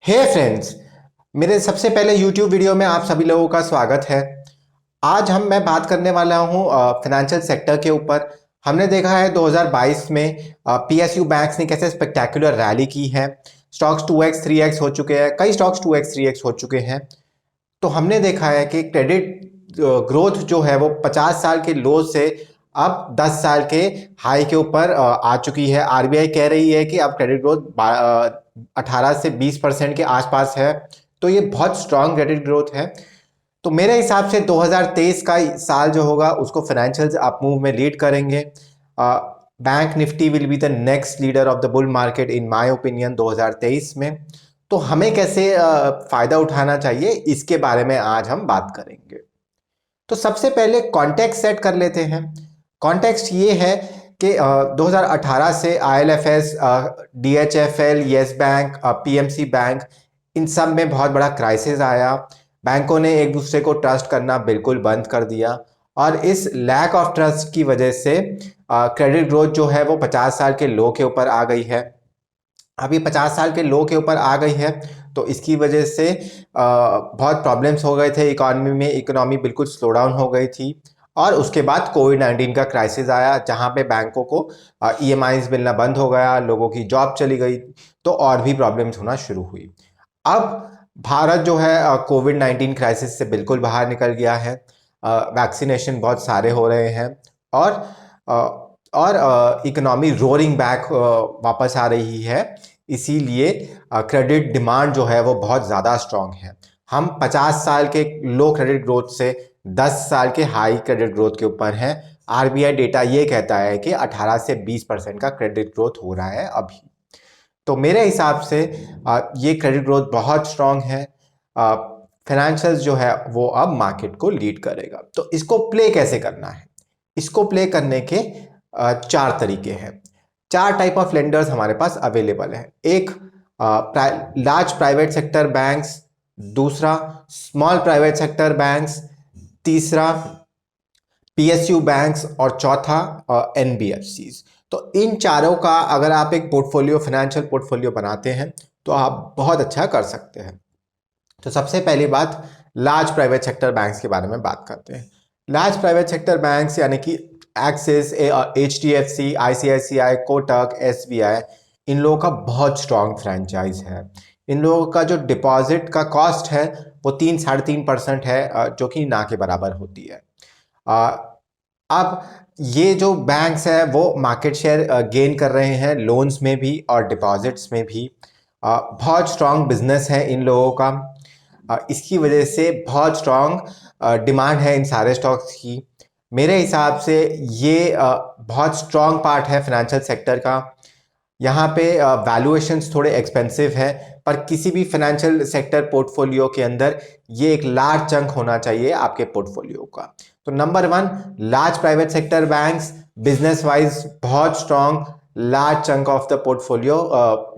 हे friends, मेरे सबसे पहले यूट्यूब वीडियो में आप सभी लोगों का स्वागत है। आज मैं बात करने वाला हूं फाइनेंशियल सेक्टर के ऊपर। हमने देखा है 2022 में पीएसयू बैंक्स ने कैसे स्पेक्टेकुलर रैली की है। स्टॉक्स 2x 3x हो चुके हैं, कई स्टॉक्स 2x 3x हो चुके हैं। तो हमने देखा है कि क्रेडिट ग्रोथ जो है वो 50 साल के लो से अब 10 साल के हाई के ऊपर आ चुकी है। आरबीआई कह रही है कि अब क्रेडिट ग्रोथ 18 से 20% के आसपास है। तो ये बहुत स्ट्रांग क्रेडिट ग्रोथ है। तो मेरे हिसाब से 2023 का साल जो होगा उसको फाइनेंशियल अपमूव में लीड करेंगे। Bank Nifty will be the next leader of the bull market in my opinion 2023 में। तो हमें कैसे फायदा उठाना चाहिए इसके बारे में आज हम बात करेंगे। तो सबसे पहले कॉन्टेक्स्ट सेट कर लेते हैं। कॉन्टेक्स्ट ये है कि 2018 से ILFS, DHFL, Yes Bank, PMC Bank, इन सब में बहुत बड़ा क्राइसिस आया। बैंकों ने एक दूसरे को ट्रस्ट करना बिल्कुल बंद कर दिया और इस लैक ऑफ ट्रस्ट की वजह से क्रेडिट ग्रोथ जो है वो 50 साल के लो के ऊपर आ गई है। अभी 50 साल के लो के ऊपर आ गई है। तो इसकी वजह से बहुत प्रॉब्लम्स हो गए थे इकॉनमी में। इकोनॉमी बिल्कुल स्लो डाउन हो गई थी और उसके बाद कोविड-19 का क्राइसिस आया जहां पे बैंकों को ईएमआईज मिलना बंद हो गया, लोगों की जॉब चली गई, तो और भी प्रॉब्लम्स होना शुरू हुई। अब भारत जो है कोविड-19 क्राइसिस से बिल्कुल बाहर निकल गया है। वैक्सीनेशन बहुत सारे हो रहे हैं और इकोनॉमी रोरिंग बैक वापस आ रही है। इसीलिए क्रेडिट डिमांड जो है वो बहुत ज़्यादा स्ट्रांग है। हम 50 साल के लो क्रेडिट ग्रोथ से 10 साल के हाई क्रेडिट ग्रोथ के ऊपर हैं। आरबीआई डेटा ये कहता है कि 18 से 20% का क्रेडिट ग्रोथ हो रहा है अभी। तो मेरे हिसाब से ये क्रेडिट ग्रोथ बहुत स्ट्रांग है। फाइनेंशियल्स जो है वो अब मार्केट को लीड करेगा। तो इसको प्ले कैसे करना है? इसको प्ले करने के चार तरीके हैं। चार टाइप ऑफ लेंडर्स हमारे पास अवेलेबल है। एक लार्ज प्राइवेट सेक्टर बैंक्स, दूसरा स्मॉल प्राइवेट सेक्टर बैंक्स, तीसरा पीएसयू बैंक्स और चौथा एनबीएफसीज। तो इन चारों का अगर आप एक पोर्टफोलियो, फाइनेंशियल पोर्टफोलियो बनाते हैं तो आप बहुत अच्छा कर सकते हैं। तो सबसे पहली बात, लार्ज प्राइवेट सेक्टर बैंक्स के बारे में बात करते हैं। लार्ज प्राइवेट सेक्टर बैंक्स यानी कि Axis, HDFC, ICICI, Kotak, SBI, इन लोगों का बहुत स्ट्रांग फ्रेंचाइज है। इन लोगों का जो डिपॉजिट का कॉस्ट है वो 3-3.5% है, जो कि ना के बराबर होती है। अब ये जो बैंक्स है वो मार्केट शेयर गेन कर रहे हैं लोन्स में भी और डिपॉजिट्स में भी। बहुत स्ट्रांग बिजनेस है इन लोगों का। इसकी वजह से बहुत स्ट्रांग डिमांड है इन सारे स्टॉक्स की। मेरे हिसाब से ये बहुत स्ट्रांग पार्ट है फाइनेंशियल सेक्टर का। यहाँ पे वैल्यूएशंस थोड़े एक्सपेंसिव है, पर किसी भी फाइनेंशियल सेक्टर पोर्टफोलियो के अंदर ये एक लार्ज चंक होना चाहिए आपके पोर्टफोलियो का। तो number one, large private sector banks, business wise बहुत strong, large chunk of the portfolio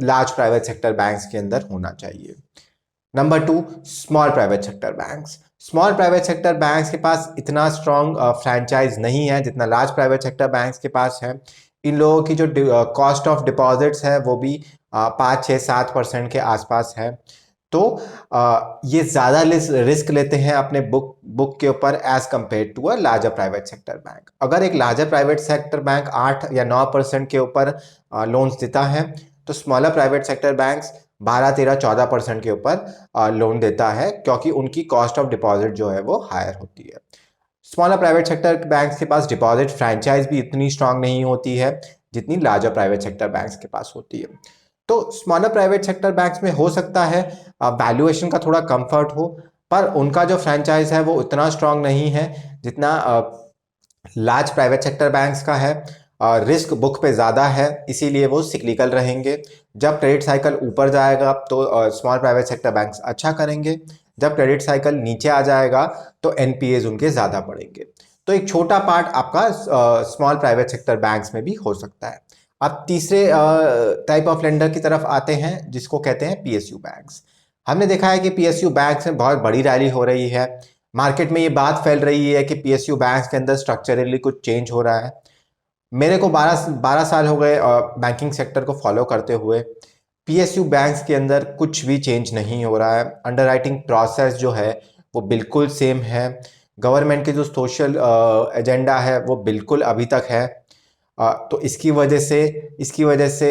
large private sector banks के अंदर होना चाहिए। Number two, small private sector banks. Small private sector banks के पास इतना स्ट्रांग फ्रेंचाइज नहीं है जितना लार्ज प्राइवेट सेक्टर बैंक्स के पास है। इन लोगों की जो कॉस्ट ऑफ डिपॉजिट्स है वो भी 5-6-7% के आसपास है। तो ये ज़्यादा रिस्क लेते हैं अपने बुक के ऊपर as compare to a larger private sector bank. अगर एक लार्जर प्राइवेट सेक्टर बैंक 8 या 9% के ऊपर लोन्स देता है तो स्मॉलर प्राइवेट सेक्टर बैंक्स 12-13-14% के ऊपर लोन देता है, क्योंकि उनकी कॉस्ट ऑफ डिपॉजिट जो है वो हायर होती है। स्मॉलर प्राइवेट सेक्टर बैंक्स के पास डिपॉजिट फ्रेंचाइज भी इतनी स्ट्रांग नहीं होती है जितनी लार्जर प्राइवेट सेक्टर बैंक्स के पास होती है। तो स्मॉलर प्राइवेट सेक्टर बैंक्स में हो सकता है वैल्यूएशन का थोड़ा कंफर्ट हो, पर उनका जो फ्रेंचाइज है वो उतना स्ट्रांग नहीं है जितना लार्ज प्राइवेट सेक्टर बैंक्स का है। रिस्क बुक पे ज़्यादा है, इसीलिए वो सिक्लिकल रहेंगे। जब क्रेडिट साइकिल ऊपर जाएगा तो स्मॉल प्राइवेट सेक्टर बैंक्स अच्छा करेंगे। जब क्रेडिट साइकिल नीचे आ जाएगा तो एनपीएज उनके ज़्यादा बढ़ेंगे। तो एक छोटा पार्ट आपका स्मॉल प्राइवेट सेक्टर बैंक्स में भी हो सकता है। अब तीसरे टाइप ऑफ लेंडर की तरफ आते हैं जिसको कहते हैं पीएसयू बैंक्स। हमने देखा है कि पीएसयू बैंक्स में बहुत बड़ी रैली हो रही है। मार्केट में ये बात फैल रही है कि पीएसयू बैंक्स के अंदर स्ट्रक्चरली कुछ चेंज हो रहा है। मेरे को 12 साल हो गए बैंकिंग सेक्टर को फॉलो करते हुए। पीएसयू बैंक्स के अंदर कुछ भी चेंज नहीं हो रहा है। अंडरराइटिंग प्रोसेस जो है वो बिल्कुल सेम है। गवर्नमेंट के जो सोशल एजेंडा है वो बिल्कुल अभी तक है। तो इसकी वजह से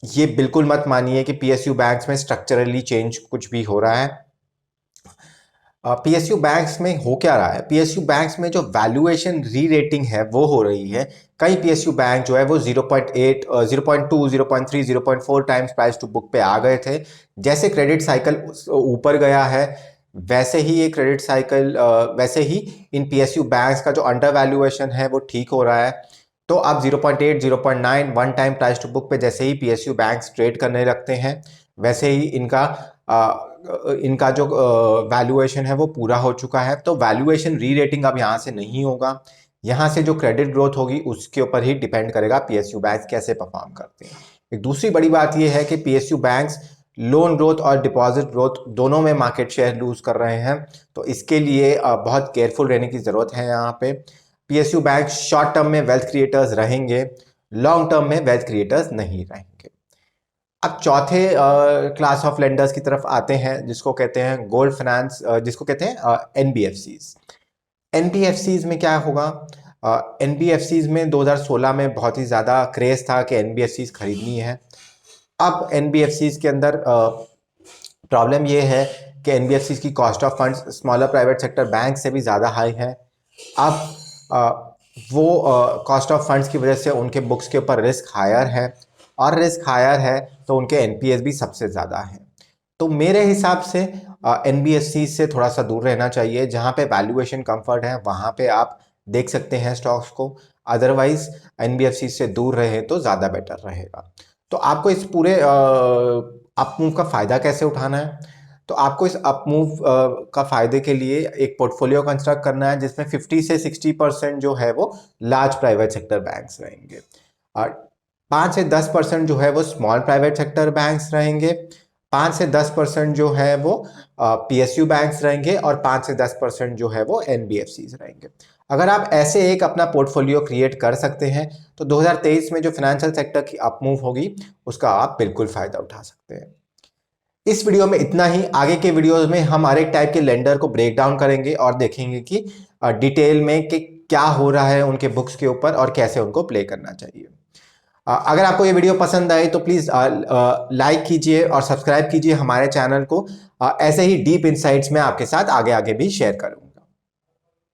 ये बिल्कुल मत मानिए कि पीएसयू बैंक्स में स्ट्रक्चरली चेंज कुछ भी हो रहा है। पीएसयू बैंक्स में हो क्या रहा है, पीएसयू बैंक्स में जो वैल्यूएशन री रेटिंग है वो हो रही है। कई पीएसयू बैंक जो है वो 0.8, 0.2, 0.3, 0.4 टाइम्स प्राइस टू बुक पे आ गए थे। जैसे क्रेडिट साइकिल ऊपर गया है वैसे ही इन पीएसयू बैंक्स का जो अंडर वैल्यूएशन है वो ठीक हो रहा है। तो अब 0.8, 0.9 one time price to book पे जैसे ही पीएसयू बैंक्स ट्रेड करने लगते हैं वैसे ही इनका जो वैल्यूएशन है वो पूरा हो चुका है। तो वैल्यूएशन री रेटिंग अब यहाँ से नहीं होगा। यहाँ से जो क्रेडिट ग्रोथ होगी उसके ऊपर ही डिपेंड करेगा पीएसयू बैंक्स कैसे परफॉर्म करते हैं। एक दूसरी बड़ी बात यह है कि पीएसयू बैंक्स लोन ग्रोथ और डिपॉजिट ग्रोथ दोनों में मार्केट शेयर लूज कर रहे हैं। तो इसके लिए बहुत केयरफुल रहने की जरूरत है। यहाँ पे पीएसयू बैंक शॉर्ट टर्म में वेल्थ क्रिएटर्स रहेंगे, लॉन्ग टर्म में वेल्थ क्रिएटर्स नहीं रहेंगे। अब चौथे क्लास ऑफ लेंडर्स की तरफ आते हैं जिसको कहते हैं गोल्ड फाइनेंस, जिसको कहते हैं एनबीएफसीज। एनबीएफसीज में क्या होगा, एनबीएफसीज में 2016 में बहुत ही ज़्यादा क्रेज था कि एनबीएफसीज खरीदनी है। अब एनबीएफसीज के अंदर प्रॉब्लम ये है कि एनबीएफसीज की cost of funds smaller private sector bank से भी ज़्यादा हाई है। अब वो कॉस्ट ऑफ फंड्स की वजह से उनके बुक्स के ऊपर रिस्क हायर है, और रिस्क हायर है तो उनके एनपीएस भी सबसे ज़्यादा है। तो मेरे हिसाब से एनबीएफसी से थोड़ा सा दूर रहना चाहिए। जहाँ पे वैल्यूएशन कंफर्ट है वहाँ पे आप देख सकते हैं स्टॉक्स को, अदरवाइज एनबीएफसी से दूर रहे तो ज़्यादा बेटर रहेगा। तो आपको इस पूरे अप मूव का फ़ायदा कैसे उठाना है, तो आपको इस अप मूव का फ़ायदे के लिए एक पोर्टफोलियो कंस्ट्रक्ट करना है जिसमें 50 से 60% जो है वो लार्ज प्राइवेट सेक्टर बैंक्स रहेंगे, और 5 से 10% जो है वो स्मॉल प्राइवेट सेक्टर बैंक्स रहेंगे, 5 से 10% जो है वो पीएसयू बैंक्स रहेंगे, और 5 से 10% जो है वो एनबीएफसीज रहेंगे। अगर आप ऐसे एक अपना पोर्टफोलियो क्रिएट कर सकते हैं तो 2023 में जो फाइनेंशियल सेक्टर की अप मूव होगी उसका आप बिल्कुल फ़ायदा उठा सकते हैं। इस वीडियो में इतना ही। आगे के वीडियोस में हम हर एक टाइप के लेंडर को ब्रेक डाउन करेंगे और देखेंगे कि डिटेल में कि क्या हो रहा है उनके बुक्स के ऊपर और कैसे उनको प्ले करना चाहिए। अगर आपको ये वीडियो पसंद आए तो प्लीज़ लाइक कीजिए और सब्सक्राइब कीजिए हमारे चैनल को। ऐसे ही डीप इनसाइट्स में आपके साथ आगे आगे भी शेयर करूँगा।